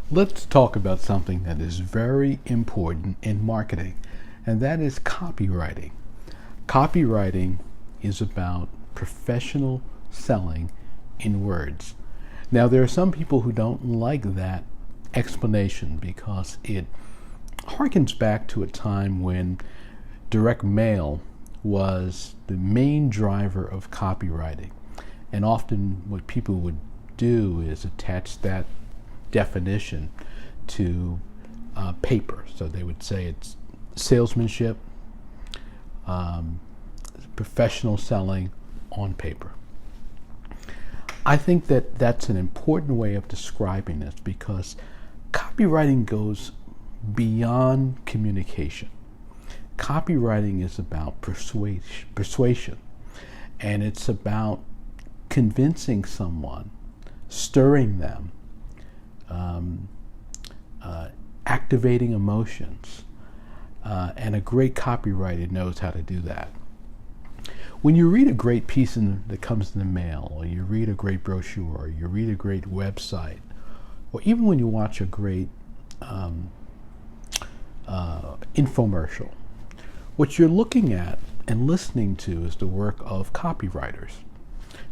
Let's talk about something that is very important in marketing, and that is copywriting. Copywriting is about professional selling in words. Now, there are some people who don't like that explanation because it harkens back to a time when direct mail was the main driver of copywriting. And often what people would do is attach that definition to paper. So they would say it's salesmanship, professional selling on paper. I think that that's an important way of describing this because copywriting goes beyond communication. Copywriting is about persuasion, and it's about convincing someone, stirring them, activating emotions, and a great copywriter knows how to do that. When you read a great piece that comes in the mail, or you read a great brochure, or you read a great website, or even when you watch a great infomercial, what you're looking at and listening to is the work of copywriters.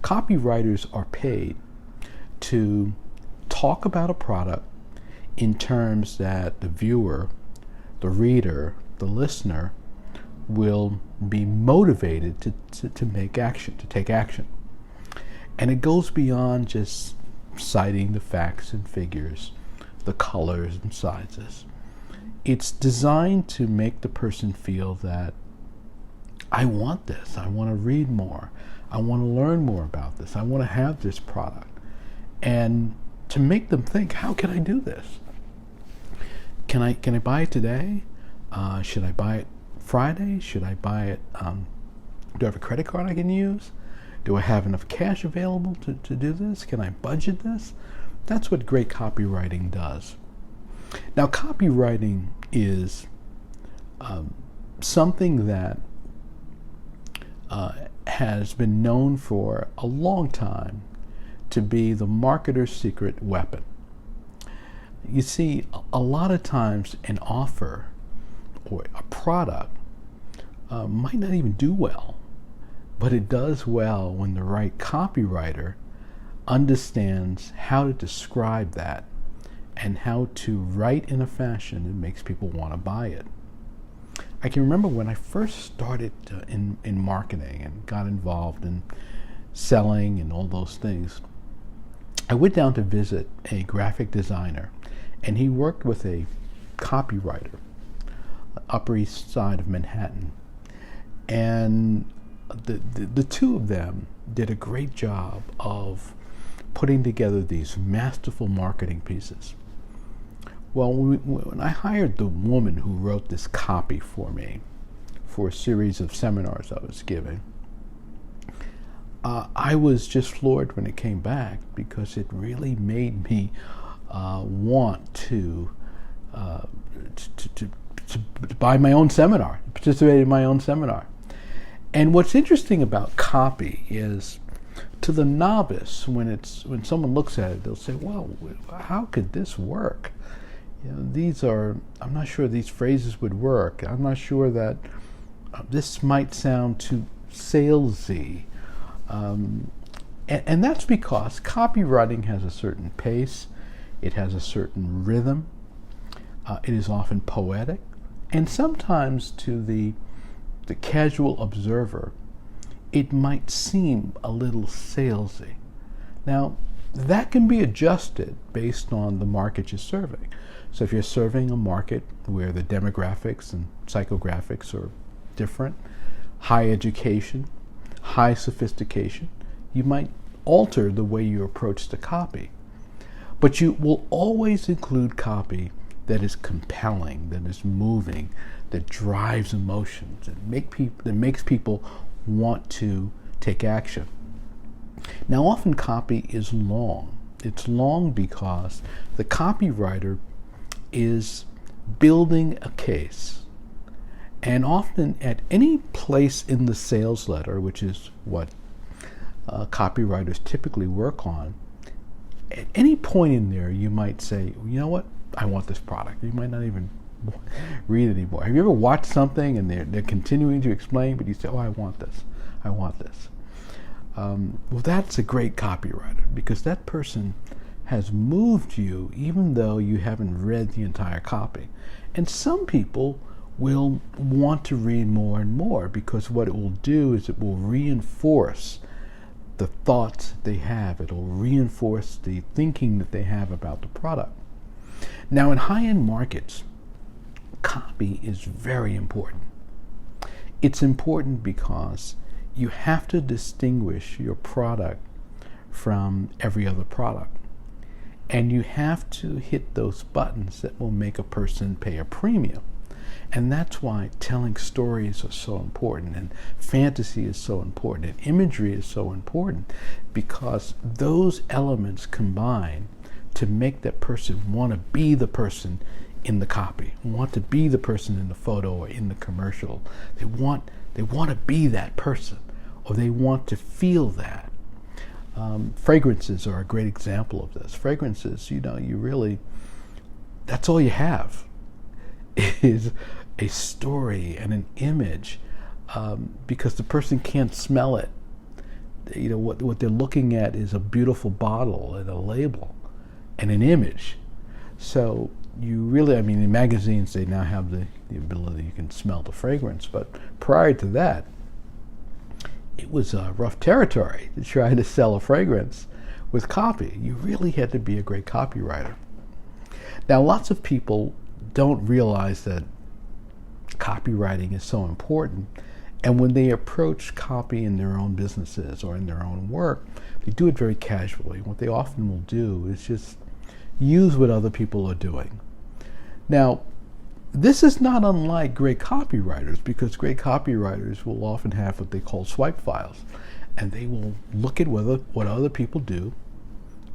Copywriters are paid to talk about a product in terms that the viewer, the reader, the listener will be motivated to make action, to take action. And it goes beyond just citing the facts and figures, the colors and sizes. It's designed to make the person feel that I want this, I want to read more, I want to learn more about this, I want to have this product. And to make them think, how can I do this? Can I buy it today? Should I buy it Friday? Should I buy it? Do I have a credit card I can use? Do I have enough cash available to do this? Can I budget this? That's what great copywriting does. Now, copywriting is something that has been known for a long time to be the marketer's secret weapon. You see, a lot of times an offer or a product might not even do well, but it does well when the right copywriter understands how to describe that and how to write in a fashion that makes people want to buy it. I can remember when I first started in marketing and got involved in selling and all those things, I went down to visit a graphic designer, and he worked with a copywriter, Upper East Side of Manhattan. And the two of them did a great job of putting together these masterful marketing pieces. Well, when I hired the woman who wrote this copy for me for a series of seminars I was giving, I was just floored when it came back because it really made me want to buy my own seminar, participate in my own seminar. And what's interesting about copy is, to the novice, when someone looks at it, they'll say, "Well, how could this work? I'm not sure these phrases would work. I'm not sure that this might sound too salesy." And that's because copywriting has a certain pace, it has a certain rhythm, it is often poetic, and sometimes to the casual observer, it might seem a little salesy. Now, that can be adjusted based on the market you're serving. So if you're serving a market where the demographics and psychographics are different, high education, high sophistication, you might alter the way you approach the copy. But you will always include copy that is compelling, that is moving, that drives emotions, that makes people want to take action. Now, often copy is long. It's long because the copywriter is building a case. And often at any place in the sales letter, which is what copywriters typically work on, At any point in there, you might say, you know what, I want this product. You might not even read it anymore. Have you ever watched something and they're continuing to explain, but you say, oh, I want this. I want this. Well, that's a great copywriter, because that person has moved you even though you haven't read the entire copy. And some people will want to read more and more, because what it will do is it will reinforce the thoughts that they have. It will reinforce the thinking that they have about the product. Now, in high-end markets, copy is very important. It's important because you have to distinguish your product from every other product. And you have to hit those buttons that will make a person pay a premium. And that's why telling stories are so important, and fantasy is so important, and imagery is so important, because those elements combine to make that person want to be the person in the copy, want to be the person in the photo or in the commercial. They want to be that person, or they want to feel that. Fragrances are a great example of this. Fragrances, you really, that's all you have, is a story and an image, because the person can't smell it. What they're looking at is a beautiful bottle and a label and an image. So you really, in magazines, they now have the ability, you can smell the fragrance, but prior to that, it was rough territory to try to sell a fragrance with copy. You really had to be a great copywriter. Now, lots of people don't realize that copywriting is so important, and when they approach copy in their own businesses or in their own work, they do it very casually. What they often will do is just use what other people are doing. Now, this is not unlike great copywriters, because great copywriters will often have what they call swipe files, and they will look at what other people do.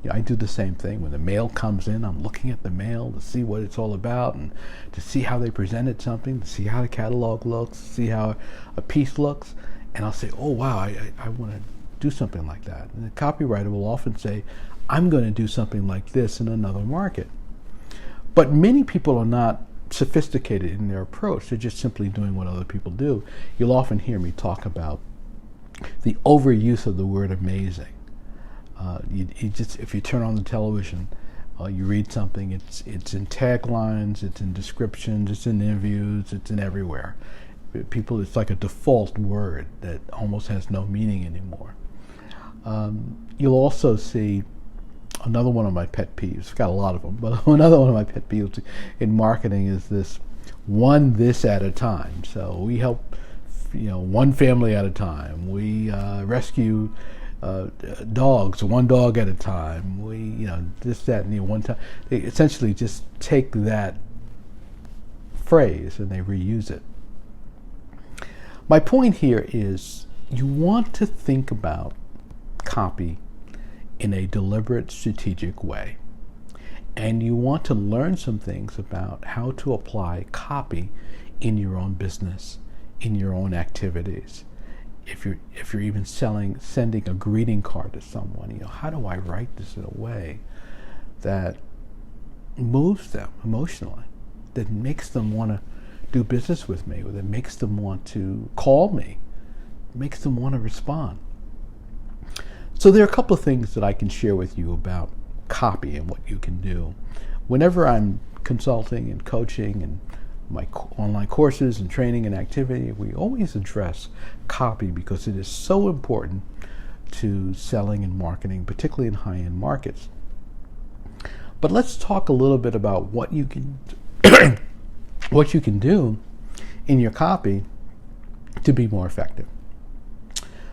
I do the same thing. When the mail comes in, I'm looking at the mail to see what it's all about, and to see how they presented something, to see how the catalog looks, to see how a piece looks, and I'll say, oh wow, I want to do something like that. And the copywriter will often say, I'm going to do something like this in another market. But many people are not sophisticated in their approach. They're just simply doing what other people do. You'll often hear me talk about the overuse of the word amazing. If you turn on the television, you read something, it's in taglines, it's in descriptions, it's in interviews, it's in everywhere. People, it's like a default word that almost has no meaning anymore. You'll also see another one of my pet peeves. I've got a lot of them, but another one of my pet peeves in marketing is this at a time. So we help, one family at a time. We rescue dogs, one dog at a time. We, this, that, and one time. They essentially just take that phrase and they reuse it. My point here is you want to think about copy in a deliberate, strategic way. And you want to learn some things about how to apply copy in your own business, in your own activities. If you're even sending a greeting card to someone, how do I write this in a way that moves them emotionally, that makes them want to do business with me, or that makes them want to call me, makes them want to respond. So there are a couple of things that I can share with you about copy and what you can do. Whenever I'm consulting and coaching and my online courses and training and activity, we always address copy because it is so important to selling and marketing, particularly in high-end markets. But let's talk a little bit about what you can do in your copy to be more effective.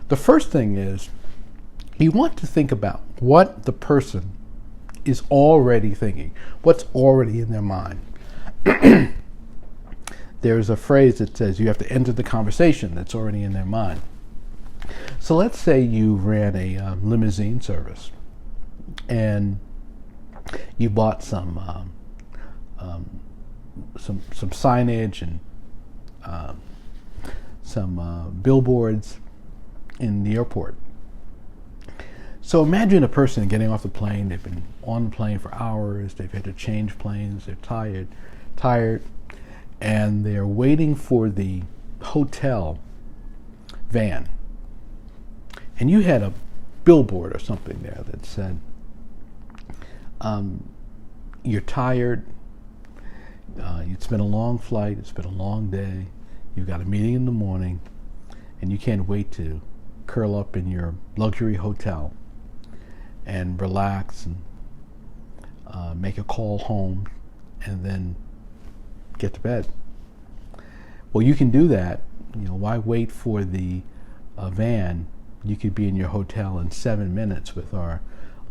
The first thing is you want to think about what the person is already thinking, what's already in their mind. There's a phrase that says you have to enter the conversation that's already in their mind. So let's say you ran a limousine service and you bought some signage and some billboards in the airport. So imagine a person getting off the plane. They've been on the plane for hours. They've had to change planes. They're tired, and they're waiting for the hotel van. And you had a billboard or something there that said, you're tired, it's been a long flight, it's been a long day, you've got a meeting in the morning, and you can't wait to curl up in your luxury hotel and relax and make a call home and then get to bed. Well, you can do that. Why wait for the van? You could be in your hotel in 7 minutes with our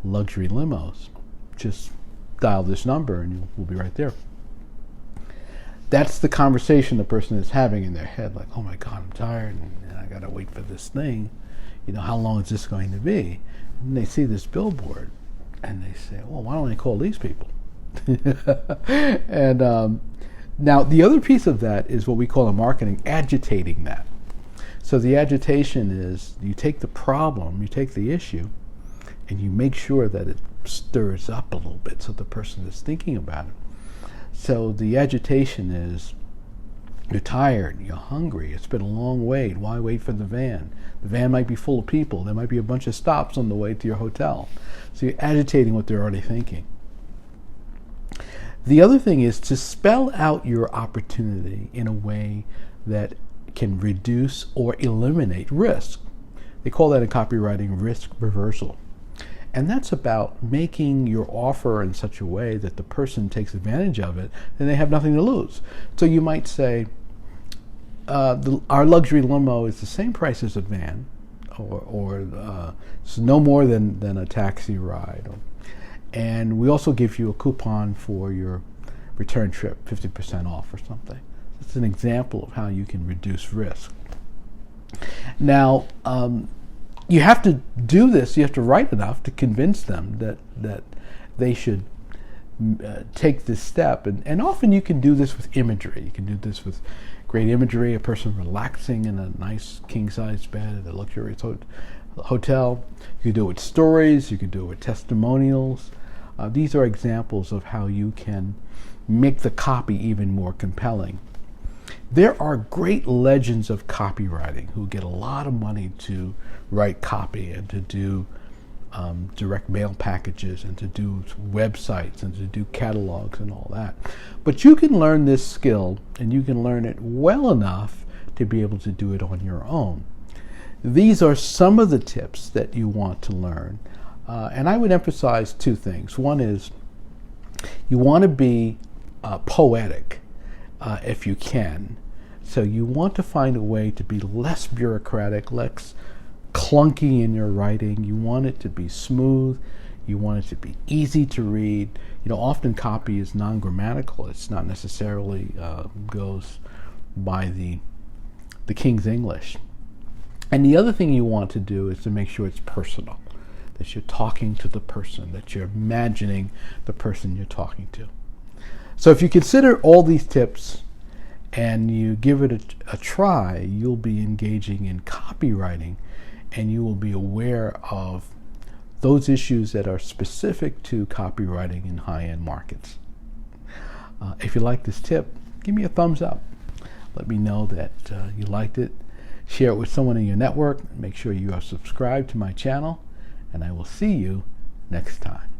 luxury limos. Just dial this number and we'll be right there. That's the conversation the person is having in their head, like, oh my God, I'm tired and I gotta wait for this thing. How long is this going to be? And they see this billboard and they say, well, why don't I call these people? And now the other piece of that is what we call in marketing agitating that. So the agitation is you take the problem, you take the issue, and you make sure that it stirs up a little bit so the person is thinking about it. So the agitation is you're tired, you're hungry, it's been a long wait, why wait for the van? The van might be full of people, there might be a bunch of stops on the way to your hotel. So you're agitating what they're already thinking. The other thing is to spell out your opportunity in a way that can reduce or eliminate risk. They call that in copywriting risk reversal. And that's about making your offer in such a way that the person takes advantage of it and they have nothing to lose. So you might say, our luxury limo is the same price as a van, or it's no more than a taxi ride. And we also give you a coupon for your return trip, 50% off or something. It's an example of how you can reduce risk. Now, you have to do this, you have to write enough to convince them that they should take this step. And often you can do this with imagery. You can do this with great imagery, a person relaxing in a nice king-size bed at a luxurious hotel. You can do it with stories, you can do it with testimonials. These are examples of how you can make the copy even more compelling. There are great legends of copywriting who get a lot of money to write copy and to do direct mail packages and to do websites and to do catalogs and all that. But you can learn this skill and you can learn it well enough to be able to do it on your own. These are some of the tips that you want to learn. And I would emphasize two things. One is you want to be poetic if you can. So you want to find a way to be less bureaucratic, less clunky in your writing. You want it to be smooth. You want it to be easy to read. Often copy is non-grammatical. It's not necessarily goes by the King's English. And the other thing you want to do is to make sure it's personal, that you're talking to the person, that you're imagining the person you're talking to. So if you consider all these tips and you give it a try, you'll be engaging in copywriting and you will be aware of those issues that are specific to copywriting in high-end markets. If you like this tip, give me a thumbs up. Let me know that you liked it. Share it with someone in your network. Make sure you are subscribed to my channel, and I will see you next time.